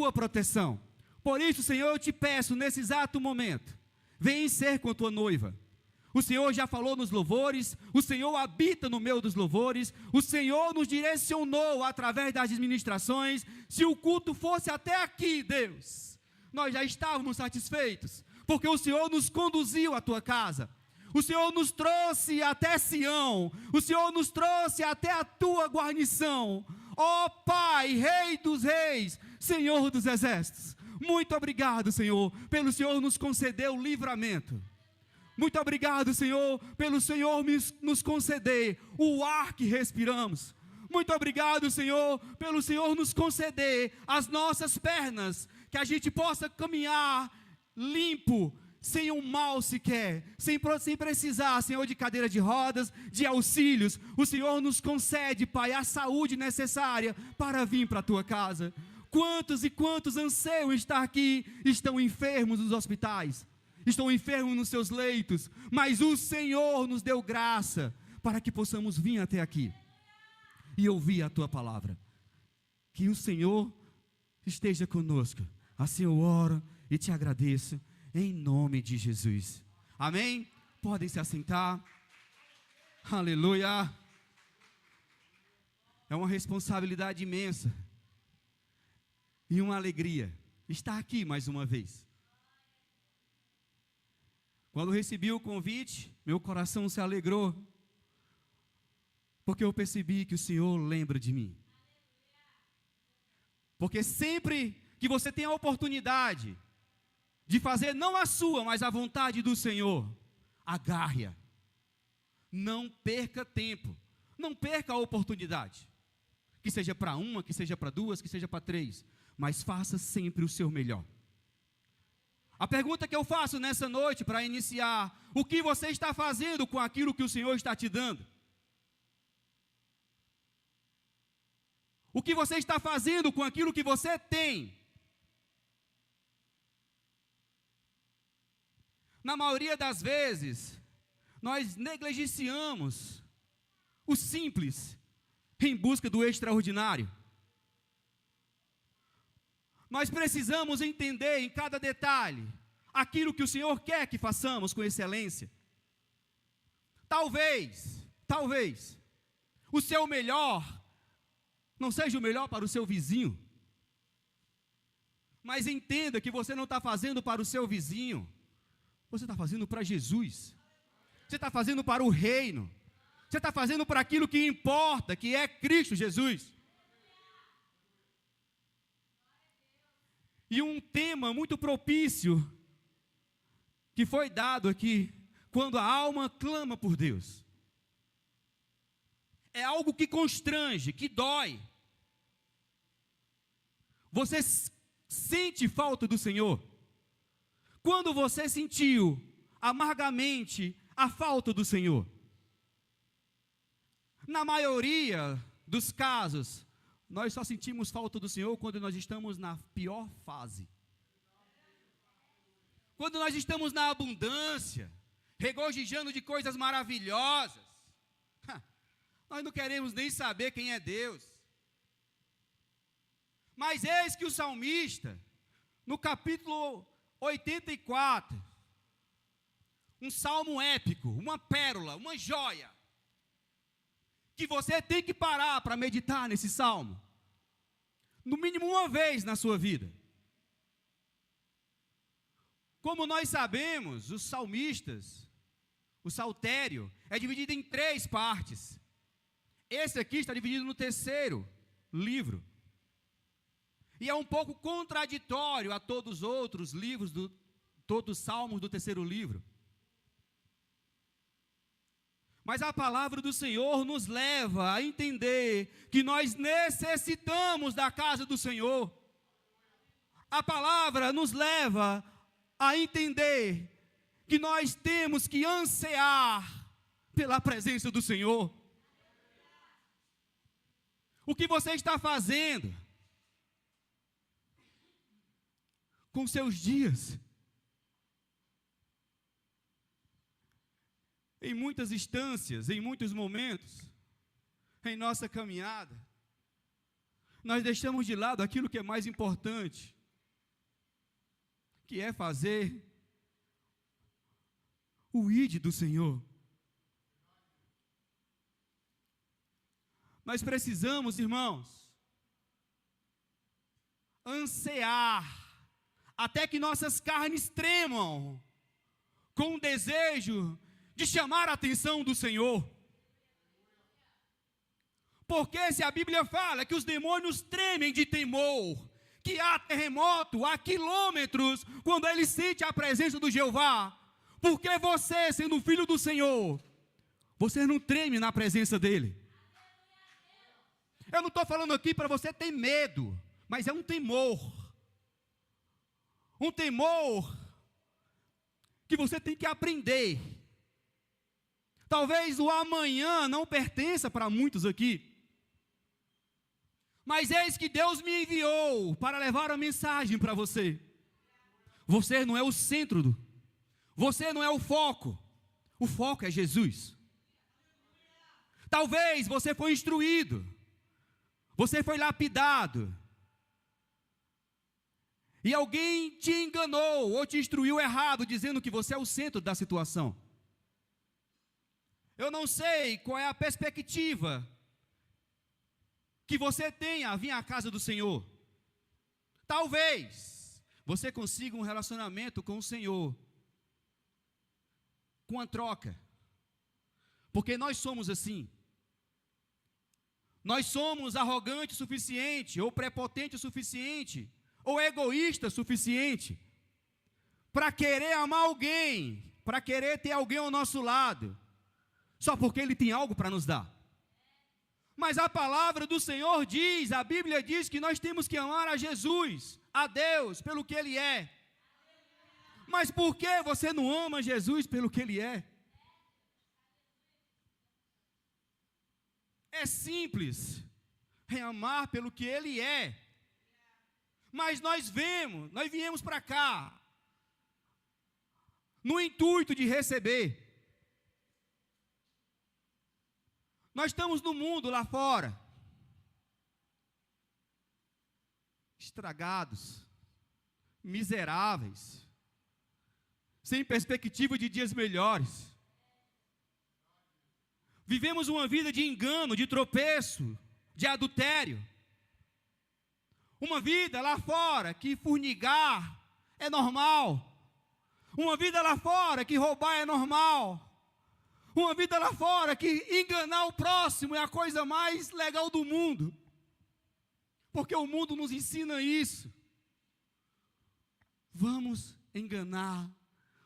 tua proteção. Por isso, Senhor, eu te peço nesse exato momento, vem ser com a tua noiva. O Senhor já falou nos louvores, o Senhor habita no meio dos louvores, o Senhor nos direcionou através das administrações. Se o culto fosse até aqui, Deus, nós já estávamos satisfeitos, porque o Senhor nos conduziu à tua casa, o Senhor nos trouxe até Sião, o Senhor nos trouxe até a tua guarnição. Ó Pai, Rei dos reis, Senhor dos exércitos, muito obrigado, Senhor, pelo Senhor nos conceder o livramento. Muito obrigado, Senhor, pelo Senhor nos conceder o ar que respiramos. Muito obrigado, Senhor, pelo Senhor nos conceder as nossas pernas, que a gente possa caminhar limpo, sem um mal sequer, sem precisar, Senhor, de cadeira de rodas, de auxílios. O Senhor nos concede, Pai, a saúde necessária para vir para a tua casa. Quantos e quantos anseiam estar aqui, estão enfermos nos hospitais, estão enfermos nos seus leitos, mas o Senhor nos deu graça para que possamos vir até aqui e ouvir a tua palavra. Que o Senhor esteja conosco. Assim eu oro e te agradeço em nome de Jesus. Amém? Podem se assentar. Aleluia. É uma responsabilidade imensa e uma alegria estar aqui mais uma vez. Quando recebi o convite, meu coração se alegrou, porque eu percebi que o Senhor lembra de mim. Porque sempre que você tem a oportunidade de fazer não a sua, mas a vontade do Senhor, agarre-a. Não perca tempo, não perca a oportunidade. Que seja para uma, que seja para duas, que seja para três, mas faça sempre o seu melhor. A pergunta que eu faço nessa noite para iniciar: o que você está fazendo com aquilo que o Senhor está te dando? O que você está fazendo com aquilo que você tem? Na maioria das vezes, nós negligenciamos o simples em busca do extraordinário. Nós precisamos entender em cada detalhe aquilo que o Senhor quer que façamos com excelência. Talvez, o seu melhor não seja o melhor para o seu vizinho. Mas entenda que você não está fazendo para o seu vizinho, você está fazendo para Jesus. Você está fazendo para o reino. Você está fazendo para aquilo que importa, que é Cristo Jesus. E um tema muito propício que foi dado aqui, quando a alma clama por Deus. É algo que constrange, que dói. Você sente falta do Senhor? Quando você sentiu amargamente a falta do Senhor? Na maioria dos casos, nós só sentimos falta do Senhor quando nós estamos na pior fase. Quando nós estamos na abundância, regozijando de coisas maravilhosas, nós não queremos nem saber quem é Deus. Mas eis que o salmista, no capítulo 84, um salmo épico, uma pérola, uma joia, que você tem que parar para meditar nesse salmo, no mínimo uma vez na sua vida. Como nós sabemos, os salmistas, o saltério, é dividido em 3 partes. Esse aqui está dividido no 3º livro. E é um pouco contraditório a todos os outros livros, todos os salmos do 3º livro. Mas a palavra do Senhor nos leva a entender que nós necessitamos da casa do Senhor. A palavra nos leva a entender que nós temos que ansiar pela presença do Senhor. O que você está fazendo com seus dias? Em muitas instâncias, em muitos momentos, em nossa caminhada, nós deixamos de lado aquilo que é mais importante, que é fazer o ide do Senhor. Nós precisamos, irmãos, ansiar, até que nossas carnes tremam, com o desejo de chamar a atenção do Senhor. Porque se a Bíblia fala que os demônios tremem de temor, que há terremoto a quilômetros, quando eles sentem a presença do Jeová, porque você, sendo filho do Senhor, você não treme na presença dEle. Eu não estou falando aqui para você ter medo, mas é um temor. Um temor que você tem que aprender. Talvez o amanhã não pertença para muitos aqui. Mas eis que Deus me enviou para levar a mensagem para você. Você não é o centro, você não é o foco é Jesus. Talvez você foi instruído, você foi lapidado, e alguém te enganou ou te instruiu errado, dizendo que você é o centro da situação. Eu não sei qual é a perspectiva que você tem a vir à casa do Senhor. Talvez você consiga um relacionamento com o Senhor, com a troca, porque nós somos assim. Nós somos arrogantes o suficiente, ou prepotente o suficiente, ou egoísta o suficiente, para querer amar alguém, para querer ter alguém ao nosso lado, só porque Ele tem algo para nos dar. Mas a palavra do Senhor diz, a Bíblia diz que nós temos que amar a Jesus, a Deus, pelo que Ele é. Mas por que você não ama Jesus pelo que Ele é? É simples, é amar pelo que Ele é. Mas nós viemos para cá, no intuito de receber. Nós estamos no mundo lá fora, estragados, miseráveis, sem perspectiva de dias melhores. Vivemos uma vida de engano, de tropeço, de adultério. Uma vida lá fora que fornicar é normal. Uma vida lá fora que roubar é normal. Uma vida lá fora que enganar o próximo é a coisa mais legal do mundo. Porque o mundo nos ensina isso. Vamos enganar,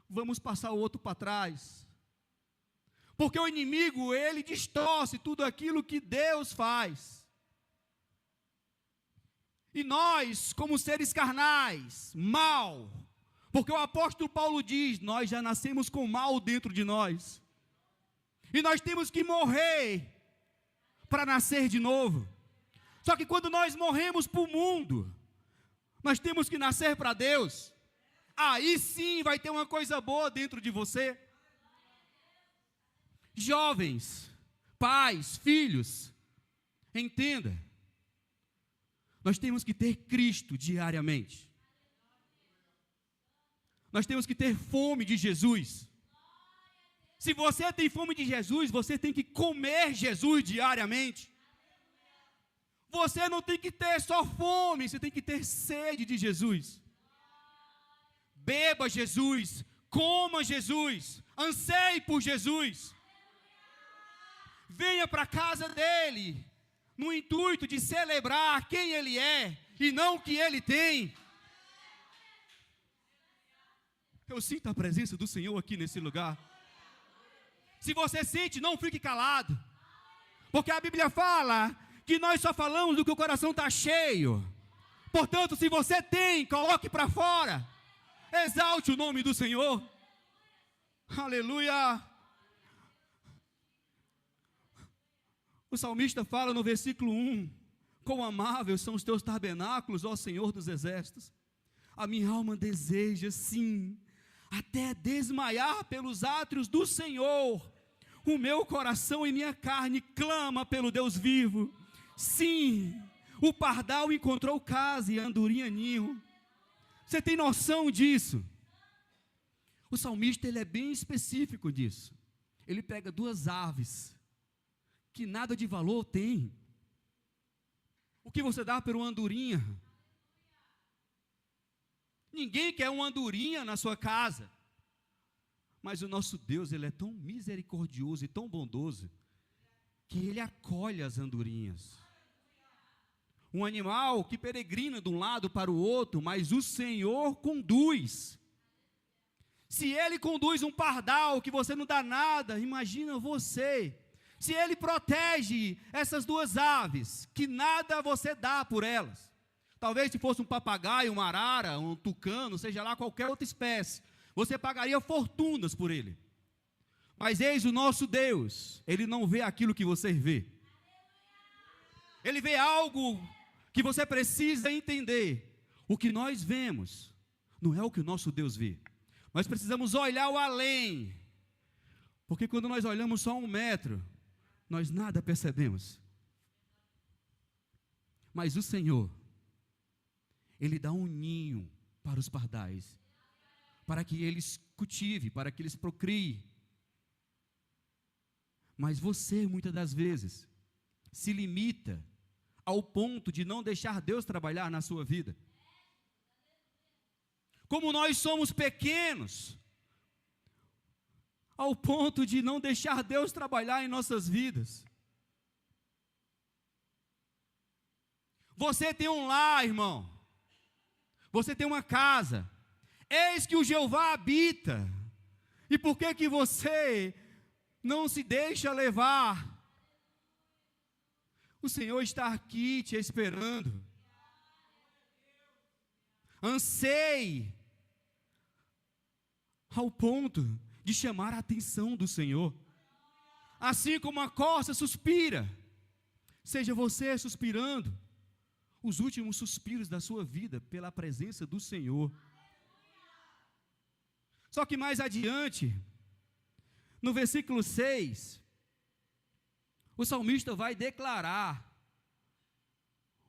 vamos passar o outro para trás. Porque o inimigo, ele distorce tudo aquilo que Deus faz. E nós, como seres carnais, mal, porque o apóstolo Paulo diz, nós já nascemos com mal dentro de nós. E nós temos que morrer para nascer de novo. Só que quando nós morremos para o mundo, nós temos que nascer para Deus. Aí sim vai ter uma coisa boa dentro de você. Jovens, pais, filhos, entenda. Nós temos que ter Cristo diariamente. Nós temos que ter fome de Jesus. Se você tem fome de Jesus, você tem que comer Jesus diariamente. Você não tem que ter só fome, você tem que ter sede de Jesus. Beba Jesus, coma Jesus, anseie por Jesus. Venha para a casa dele, no intuito de celebrar quem ele é e não o que ele tem. Eu sinto a presença do Senhor aqui nesse lugar. Se você sente, não fique calado, porque a Bíblia fala que nós só falamos do que o coração está cheio. Portanto, se você tem, coloque para fora, exalte o nome do Senhor. Aleluia. O salmista fala no versículo 1, quão amáveis são os teus tabernáculos, ó Senhor dos exércitos. A minha alma deseja, sim, até desmaiar pelos átrios do Senhor. O meu coração e minha carne clama pelo Deus vivo. Sim, o pardal encontrou casa e a andorinha ninho. Você tem noção disso? O salmista, ele é bem específico disso. Ele pega duas aves, que nada de valor tem. O que você dá por uma andorinha? Ninguém quer uma andorinha na sua casa. Mas o nosso Deus, ele é tão misericordioso e tão bondoso, que ele acolhe as andorinhas. Um animal que peregrina de um lado para o outro, mas o Senhor conduz. Se ele conduz um pardal que você não dá nada, imagina você. Se ele protege essas duas aves, que nada você dá por elas. Talvez se fosse um papagaio, uma arara, um tucano, seja lá qualquer outra espécie, você pagaria fortunas por ele. Mas eis o nosso Deus, ele não vê aquilo que você vê. Ele vê algo que você precisa entender. O que nós vemos não é o que o nosso Deus vê. Nós precisamos olhar o além. Porque quando nós olhamos só 1 metro, nós nada percebemos. Mas o Senhor, ele dá um ninho para os pardais, para que eles cultivem, para que eles procriem. Mas você, muitas das vezes, se limita ao ponto de não deixar Deus trabalhar na sua vida. Como nós somos pequenos, ao ponto de não deixar Deus trabalhar em nossas vidas. Você tem um lar, irmão. Você tem uma casa. Eis que o Jeová habita. E por que que você não se deixa levar? O Senhor está aqui te esperando. Anseie ao ponto de chamar a atenção do Senhor. Assim como a corça suspira, seja você suspirando os últimos suspiros da sua vida pela presença do Senhor. Só que mais adiante, no versículo 6, o salmista vai declarar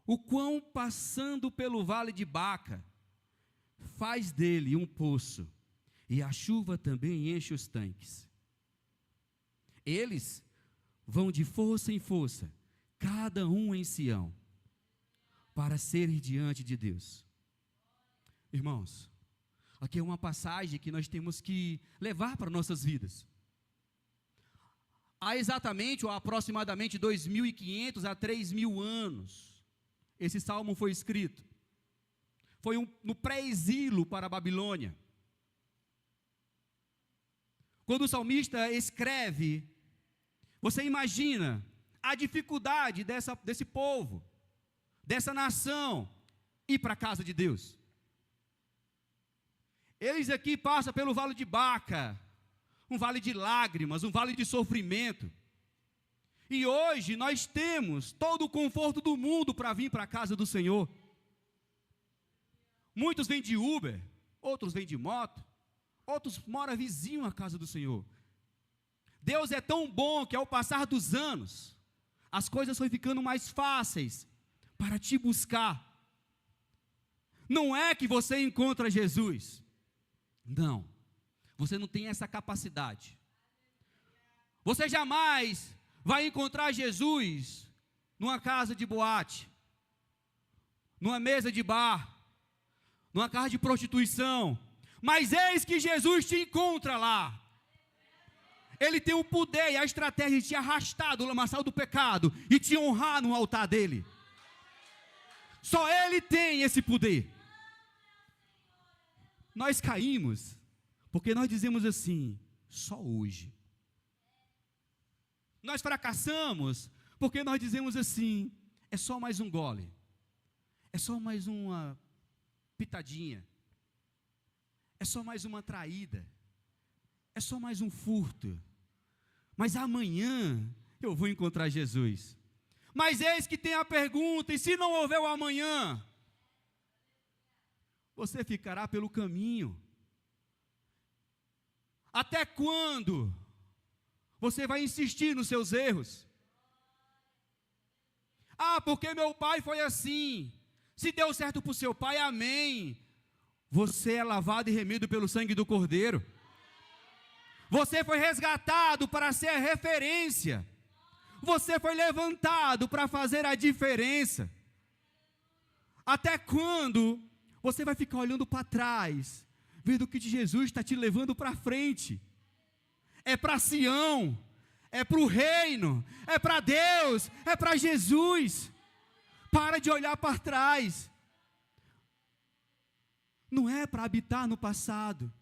o quão passando pelo vale de Baca, faz dele um poço, e a chuva também enche os tanques. Eles vão de força em força, cada um em Sião, para ser diante de Deus. Irmãos, aqui é uma passagem que nós temos que levar para nossas vidas. Há exatamente ou aproximadamente 2.500 a 3.000 anos, esse salmo foi escrito. Foi no pré-exílio para a Babilônia. Quando o salmista escreve, você imagina a dificuldade desse povo, dessa nação, ir para a casa de Deus. Eles aqui passam pelo vale de Baca, um vale de lágrimas, um vale de sofrimento. E hoje nós temos todo o conforto do mundo para vir para a casa do Senhor. Muitos vêm de Uber, outros vêm de moto, outros moram vizinho à casa do Senhor. Deus é tão bom que ao passar dos anos, as coisas foram ficando mais fáceis para te buscar. Não é que você encontra Jesus. Não, você não tem essa capacidade. Você jamais vai encontrar Jesus numa casa de boate, numa mesa de bar, numa casa de prostituição. Mas eis que Jesus te encontra lá. Ele tem o poder e a estratégia de te arrastar do lamaçal do pecado e te honrar no altar dele. Só Ele tem esse poder. Nós caímos porque nós dizemos assim, só hoje. Nós fracassamos porque nós dizemos assim, é só mais um gole, é só mais uma pitadinha, é só mais uma traída, é só mais um furto, mas amanhã eu vou encontrar Jesus. Mas eis que tem a pergunta, e se não houver o amanhã? Você ficará pelo caminho. Até quando você vai insistir nos seus erros? Ah, porque meu pai foi assim. Se deu certo para o seu pai, amém. Você é lavado e remido pelo sangue do Cordeiro. Você foi resgatado para ser a referência. Você foi levantado para fazer a diferença. Até quando você vai ficar olhando para trás, vendo que Jesus está te levando para frente? É para Sião, é para o reino, é para Deus, é para Jesus. Para de olhar para trás. Não é para habitar no passado.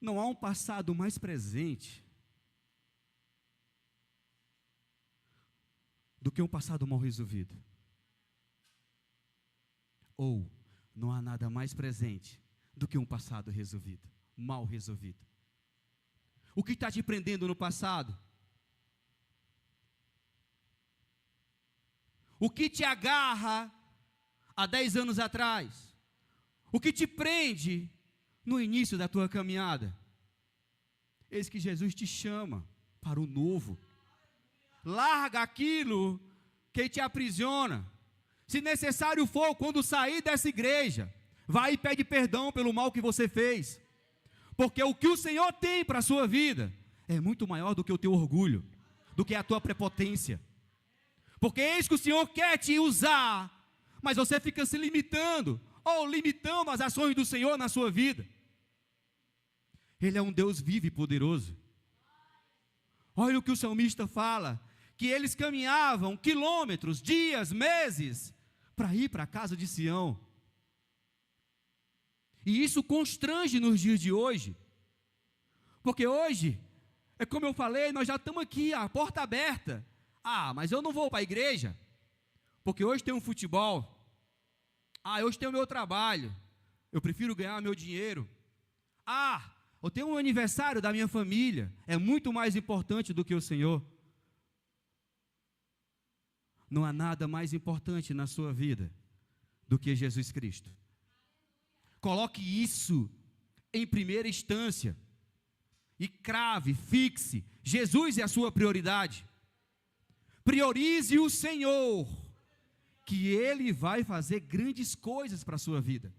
Não há um passado mais presente do que um passado mal resolvido. Ou não há nada mais presente do que um passado resolvido, mal resolvido. O que está te prendendo no passado? O que te agarra há 10 anos atrás? O que te prende no início da tua caminhada? Eis que Jesus te chama para o novo. Larga aquilo que te aprisiona. Se necessário for, quando sair dessa igreja, vai e pede perdão pelo mal que você fez. Porque o que o Senhor tem para a sua vida é muito maior do que o teu orgulho, do que a tua prepotência. Porque eis que o Senhor quer te usar, mas você fica se limitando, ou limitando as ações do Senhor na sua vida. Ele é um Deus vivo e poderoso. Olha o que o salmista fala, que eles caminhavam quilômetros, dias, meses, para ir para a casa de Sião. E isso constrange nos dias de hoje, porque hoje, é como eu falei, nós já estamos aqui, a porta aberta. Mas eu não vou para a igreja, porque hoje tem um futebol. Hoje tem o meu trabalho, eu prefiro ganhar meu dinheiro. Eu tenho um aniversário da minha família, é muito mais importante do que o Senhor. Não há nada mais importante na sua vida do que Jesus Cristo. Coloque isso em primeira instância e crave, fixe. Jesus é a sua prioridade. Priorize o Senhor, que Ele vai fazer grandes coisas para a sua vida.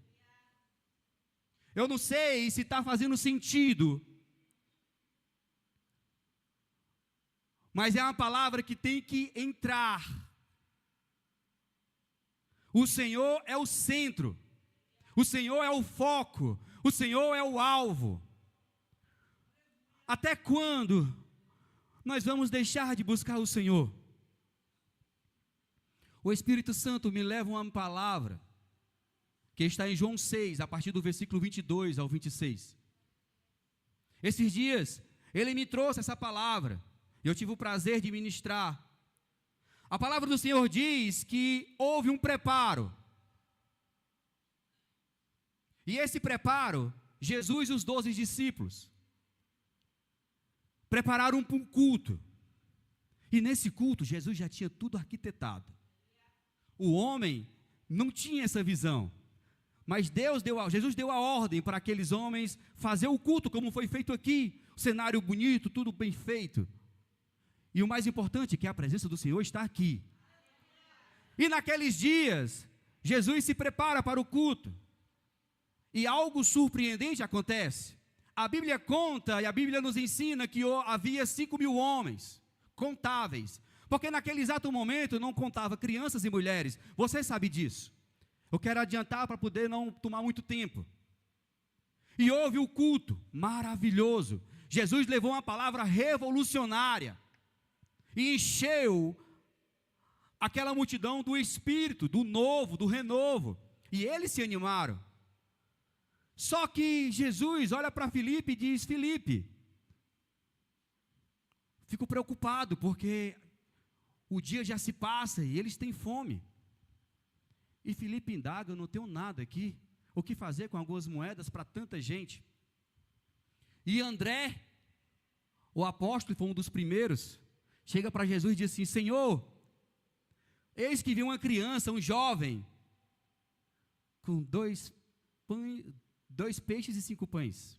Eu não sei se está fazendo sentido, mas é uma palavra que tem que entrar. O Senhor é o centro, o Senhor é o foco, o Senhor é o alvo. Até quando nós vamos deixar de buscar o Senhor? O Espírito Santo me leva a uma palavra que está em João 6, a partir do versículo 22 ao 26. Esses dias, ele me trouxe essa palavra, e eu tive o prazer de ministrar. A palavra do Senhor diz que houve um preparo. E esse preparo, Jesus e os 12 discípulos prepararam para um culto. E nesse culto, Jesus já tinha tudo arquitetado. O homem não tinha essa visão, mas Jesus deu a ordem para aqueles homens fazer o culto como foi feito aqui, o cenário bonito, tudo bem feito. E o mais importante é que a presença do Senhor está aqui. E naqueles dias, Jesus se prepara para o culto, e algo surpreendente acontece. A Bíblia conta, e a Bíblia nos ensina que havia 5.000 homens, contáveis, porque naquele exato momento não contava crianças e mulheres. Você sabe disso. Eu quero adiantar para poder não tomar muito tempo. E houve o culto maravilhoso. Jesus levou uma palavra revolucionária e encheu aquela multidão do Espírito, do novo, do renovo. E eles se animaram. Só que Jesus olha para Filipe e diz: Filipe, fico preocupado porque o dia já se passa e eles têm fome. E Filipe indaga: eu não tenho nada aqui, o que fazer com algumas moedas para tanta gente? E André, o apóstolo, foi um dos primeiros, chega para Jesus e diz assim: Senhor, eis que vi uma criança, um jovem, com 2 peixes e 5 pães.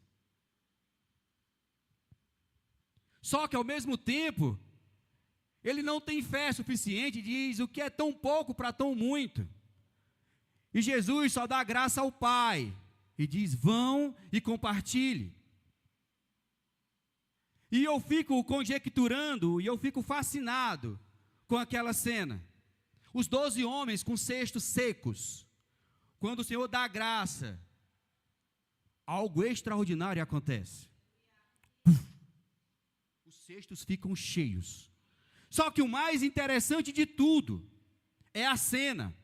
Só que ao mesmo tempo, ele não tem fé suficiente, diz: o que é tão pouco para tão muito? E Jesus só dá graça ao Pai e diz: vão e compartilhe. E eu fico conjecturando e eu fico fascinado com aquela cena. Os 12 homens com cestos secos. Quando o Senhor dá graça, algo extraordinário acontece. Os cestos ficam cheios. Só que o mais interessante de tudo é a cena.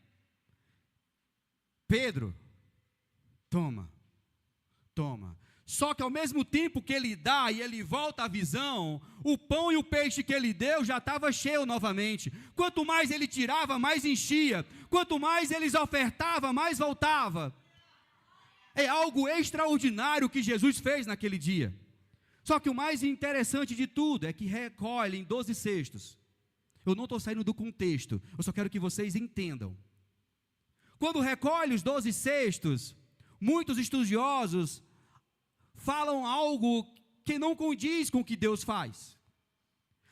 Pedro, toma. Só que ao mesmo tempo que ele dá e ele volta à visão, o pão e o peixe que ele deu já estava cheio novamente. Quanto mais ele tirava, mais enchia. Quanto mais eles ofertavam, mais voltava. É algo extraordinário que Jesus fez naquele dia. Só que o mais interessante de tudo é que recolhe em 12 cestos. Eu não estou saindo do contexto, eu só quero que vocês entendam. Quando recolhe os 12 cestos, muitos estudiosos falam algo que não condiz com o que Deus faz.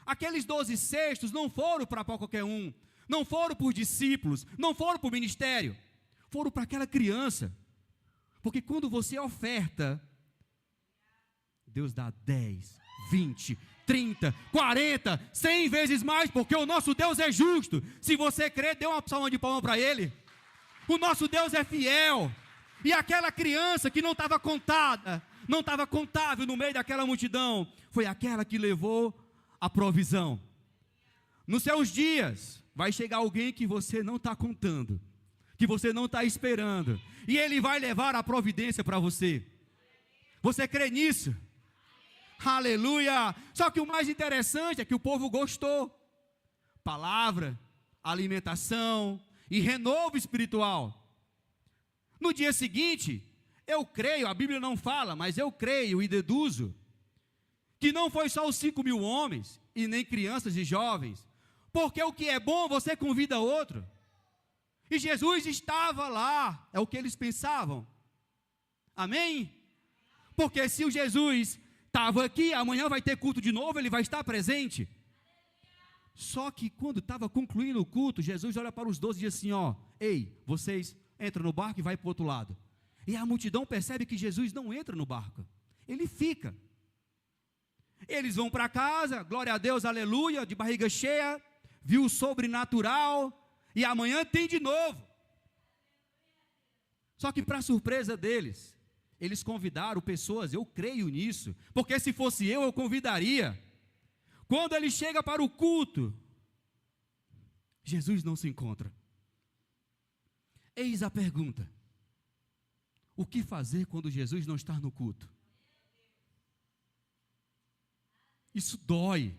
Aqueles 12 cestos não foram para qualquer um, não foram por discípulos, não foram para o ministério, foram para aquela criança. Porque quando você oferta, Deus dá 10, 20, 30, 40, 100 vezes mais, porque o nosso Deus é justo. Se você crê, dê uma salva de palmas para Ele. O nosso Deus é fiel. E aquela criança que não estava contada, não estava contável no meio daquela multidão, foi aquela que levou a provisão. Nos seus dias, vai chegar alguém que você não está contando, que você não está esperando, e ele vai levar a providência para você. Você crê nisso? Aleluia! Só que o mais interessante é que o povo gostou. Palavra, alimentação e renovo espiritual. No dia seguinte, eu creio, a Bíblia não fala, mas eu creio e deduzo, que não foi só os 5.000 homens, e nem crianças e jovens, porque o que é bom você convida outro. E Jesus estava lá, é o que eles pensavam. Amém? Porque se o Jesus estava aqui, amanhã vai ter culto de novo, ele vai estar presente. Só que quando estava concluindo o culto, Jesus olha para os 12 e diz assim, ei, vocês entram no barco e vai para o outro lado. E a multidão percebe que Jesus não entra no barco, ele fica. Eles vão para casa, glória a Deus, aleluia, de barriga cheia, viu o sobrenatural, e amanhã tem de novo. Só que para surpresa deles, eles convidaram pessoas, eu creio nisso, porque se fosse eu convidaria. Quando ele chega para o culto, Jesus não se encontra. Eis a pergunta: o que fazer quando Jesus não está no culto? Isso dói.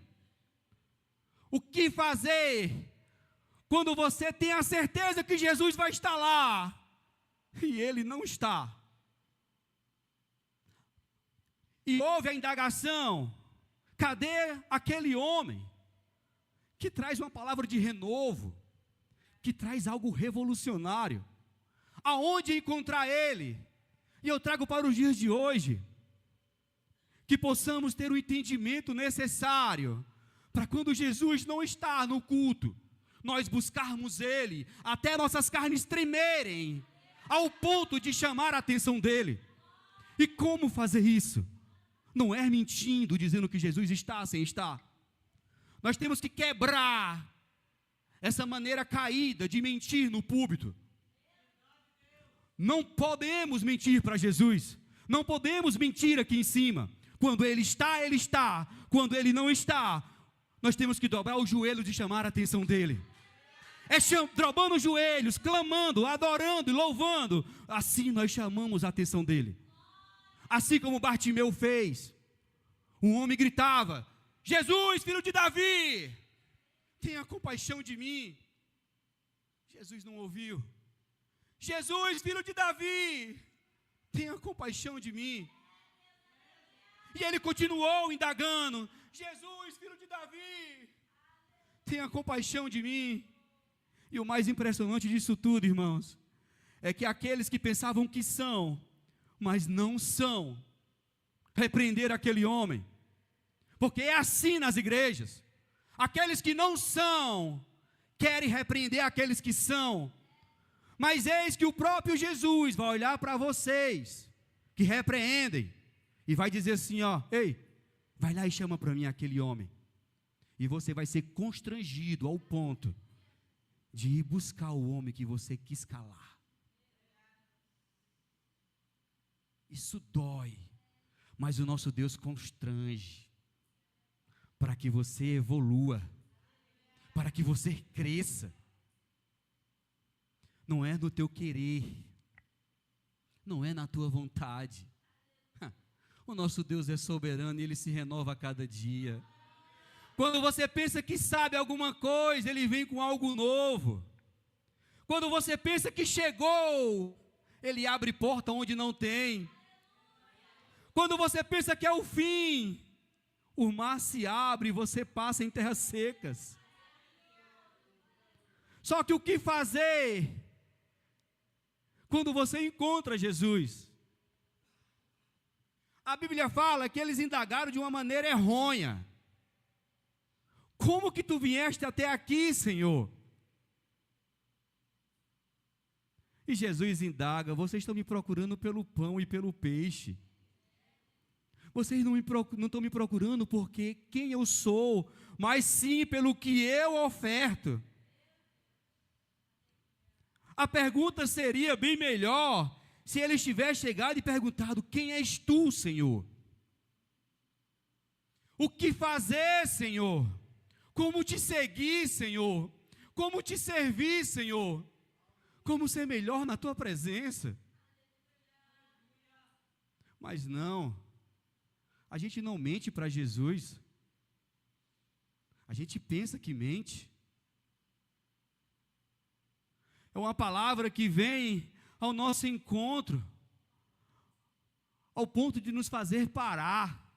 O que fazer quando você tem a certeza que Jesus vai estar lá e ele não está? E houve a indagação: cadê aquele homem que traz uma palavra de renovo, que traz algo revolucionário? Aonde encontrar ele? E eu trago para os dias de hoje, que possamos ter o entendimento necessário, para quando Jesus não está no culto, nós buscarmos ele, até nossas carnes tremerem, ao ponto de chamar a atenção dele. E como fazer isso? Não é mentindo, dizendo que Jesus está sem estar. Nós temos que quebrar essa maneira caída de mentir no púlpito. Não podemos mentir para Jesus. Não podemos mentir aqui em cima. Quando ele está, ele está. Quando ele não está, nós temos que dobrar os joelhos e chamar a atenção dele. Dobrando os joelhos, clamando, adorando e louvando. Assim nós chamamos a atenção dele. Assim como Bartimeu fez. Um homem gritava: Jesus, filho de Davi, tenha compaixão de mim. Jesus não ouviu. Jesus, filho de Davi, tenha compaixão de mim. E ele continuou indagando: Jesus, filho de Davi, tenha compaixão de mim. E o mais impressionante disso tudo, irmãos, é que aqueles que pensavam que são, mas não são, repreenderam aquele homem. Porque é assim nas igrejas. Aqueles que não são, querem repreender aqueles que são. Mas eis que o próprio Jesus vai olhar para vocês, que repreendem, e vai dizer assim, ó, ei, vai lá e chama para mim aquele homem. E você vai ser constrangido ao ponto de ir buscar o homem que você quis calar. Isso dói, mas o nosso Deus constrange, para que você evolua, para que você cresça. Não é no teu querer, não é na tua vontade. O nosso Deus é soberano e Ele se renova a cada dia. Quando você pensa que sabe alguma coisa, Ele vem com algo novo. Quando você pensa que chegou, Ele abre porta onde não tem. Quando você pensa que é o fim, o mar se abre e você passa em terras secas. Só que o que fazer quando você encontra Jesus? A Bíblia fala que eles indagaram de uma maneira errônea. Como que tu vieste até aqui, Senhor? E Jesus indaga, vocês estão me procurando pelo pão e pelo peixe. Vocês não estão me procurando porque quem eu sou, mas sim pelo que eu oferto. A pergunta seria bem melhor se eles tivessem chegado e perguntado, quem és tu, Senhor? O que fazer, Senhor? Como te seguir, Senhor? Como te servir, Senhor? Como ser melhor na tua presença? Mas não, a gente não mente para Jesus. A gente pensa que mente. É uma palavra que vem ao nosso encontro, ao ponto de nos fazer parar.